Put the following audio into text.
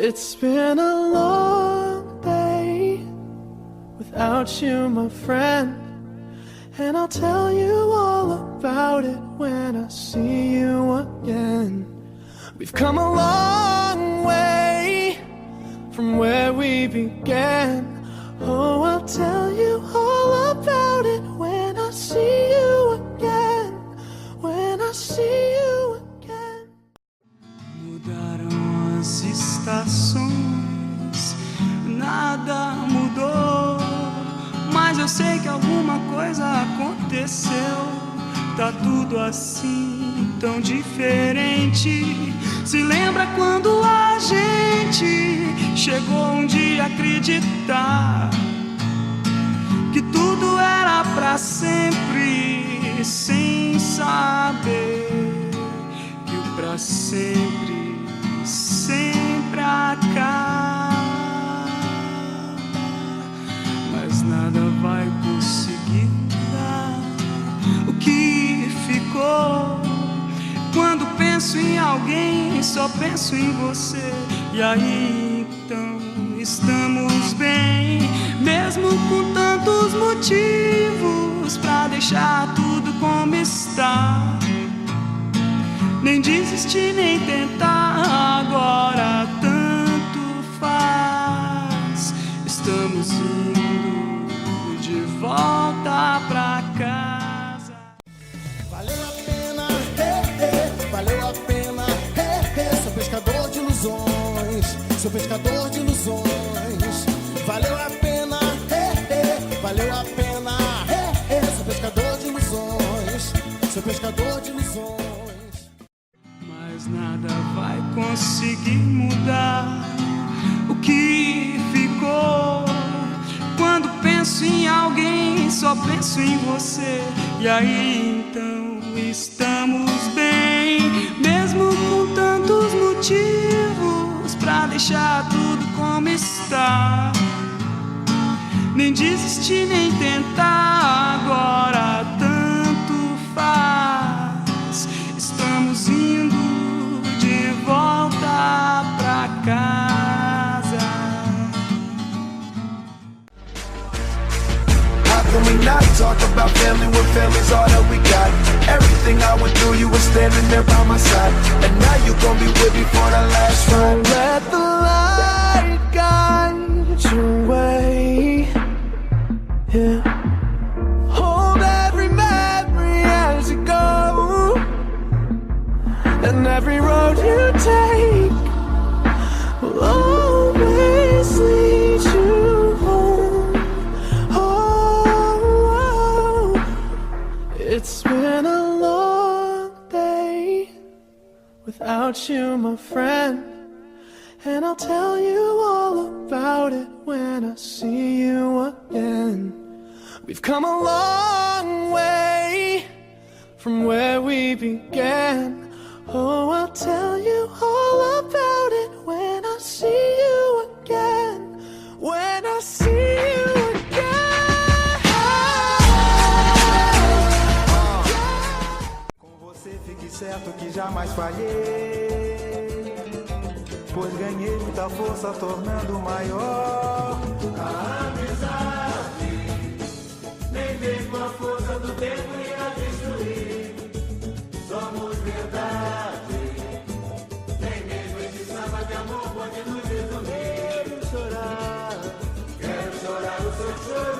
It's been a long day without you, my friend, and I'll tell you all about it when I see you again. We've come a long way from where we began. Oh, I'll tell you all about it when I see you again. When I see you again. Mudaram as estações, nada mudou, mas eu sei que alguma coisa aconteceu. Tá tudo assim, tão diferente. Se lembra quando a gente chegou um dia a acreditar que tudo era pra sempre, sem saber que o pra sempre sempre acaba. Mas nada vai conseguir mudar o que ficou. Quando penso em alguém, só penso em você. E aí então estamos bem, mesmo com tantos motivos pra deixar tudo como está. Nem desistir, nem tentar, agora tanto faz. Estamos indo de volta pra casa. Valeu a pena, valeu a pena, sou pescador de ilusões, sou pescador de ilusões. Valeu a pena, valeu a pena, sou pescador de ilusões, sou pescador de ilusões. Mas nada vai conseguir mudar o que ficou. Quando penso em alguém, só penso em você. E aí então estamos bem, mesmo com tantos motivos pra deixar tudo como está. Nem desistir, nem tentar, agora tanto faz. Estamos indo de volta pra casa. How can we not talk about family when family's all that we got? Everything I went through, you were standing there by my side, and now you gon' be with me for the last ride. Don't let the light guide your way. Yeah. Hold every memory as you go, and every road you take will always lead you home. Oh, it's been a long day without you, my friend, and I'll tell you all about it when I see you again. We've come a long way from where we began. Oh, I'll tell you all about it when I see you again. When I see you again. Com você fique certo que jamais falhei, pois ganhei muita força tornando maior a amizade. Nem mesmo a força do tempo irá destruir. Somos verdade. Nem mesmo esse samba de amor pode nos resumir. Quero chorar o seu choro.